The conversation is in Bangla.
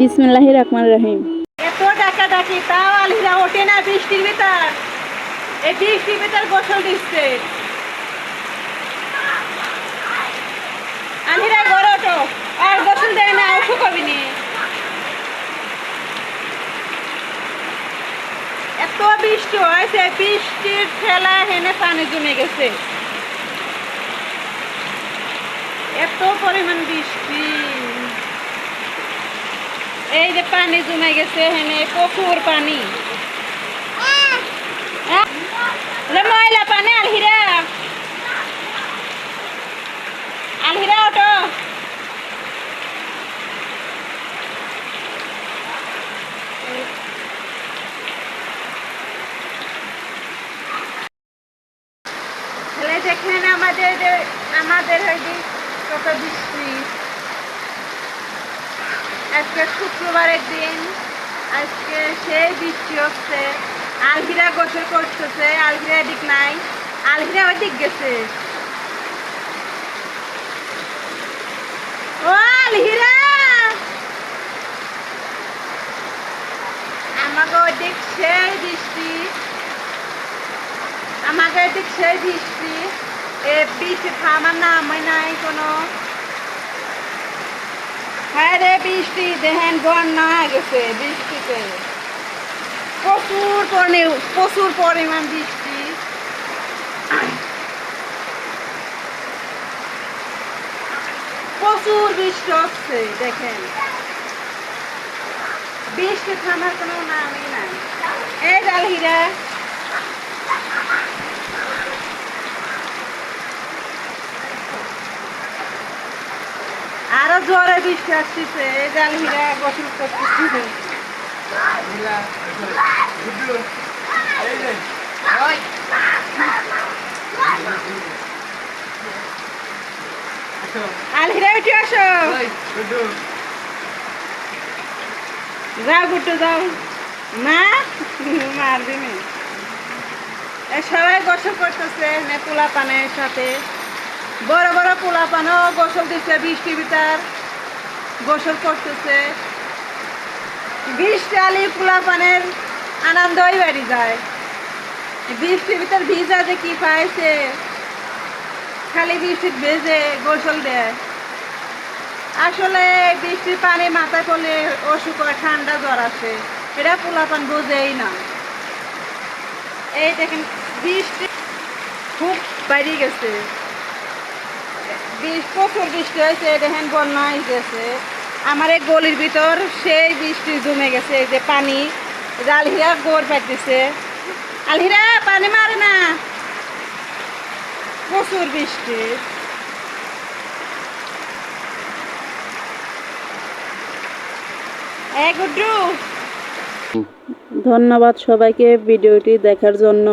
বিসমিল্লাহির রহমানির রহিম। এত ডাকাডাকি তাও আলহিরা ওঠে না বৃষ্টির ভিতর। এই বৃষ্টির ভিতর গোসল দিচ্ছে। আলহিরা ঘরে ওঠো, আর গোসল দেয় না, ওঠো কবিনি। এত বৃষ্টি হয়েছে, বৃষ্টির ঠেলা হেনে পানি জমে গেছে। এত পরিমাণ বৃষ্টি, এই যে পানি জমে গেছে হেনে, প্রচুর পানি, ময়লা পানি। আলহিরা আলহিরা ওঠো। দেখেন আমাদের হয়তো কত বৃষ্টি। আজকে শুক্রবারের দিন, আজকে সেই বৃষ্টি হচ্ছে। আলহিরা গোসল করতেছে, আলহিরা দিক নাই, আলহিরা ওই দিক গেছে। ও আলহিরা, আমাকে ওই দিক সেই বৃষ্টি, আমাকে ওই দিক সেই বৃষ্টি। এ বৃষ্টি থামার নামই নাই কোনো। হ্যাঁ রে, বৃষ্টি দেখেন বন্যা হয়ে গেছে বৃষ্টিতে। প্রচুর পরিমাণ বৃষ্টি। প্রচুর বৃষ্টি হচ্ছে দেখেন, বৃষ্টি থামার কোনো নামই নাই। এই আলহিরা, আরো জোরে বৃষ্টি আসতেছে। এই যে আলহিরা গোসল করতেছে। আলহিরা উঠে আসো, যাও গুট্টু যাও। না মারবি না। সবাই গোসল করতেছে পোলা পানের সাথে। বড় বড় পোলা পানও গোসল দিচ্ছে বৃষ্টির ভিতর, গোসল করতেছে। বৃষ্টি আলি পোলা পানের আনন্দই বেড়ে যায়। বৃষ্টির ভিতর ভিজা যে কি পাইছে, খালি বৃষ্টির ভেজে গোসল দেয়। আসলে বৃষ্টির পানি মাথায় পড়লে অসুখ হয়, ঠান্ডা জ্বর আসে, এটা পোলাপান বোঝেই না। এই দেখেন বৃষ্টি খুব বেড়ে গেছে, প্রচুর বৃষ্টি হয়েছে। দেখেন বন্যা হয়ে গেছে। আমার এই গলির ভিতর সেই বৃষ্টি জমে গেছে। এই যে পানি, আলহিরা গোড় পাইতেছে। আলহিরা পানি মারে না, প্রচুর বৃষ্টি। ধন্যবাদ সবাইকে ভিডিওটি দেখার জন্য।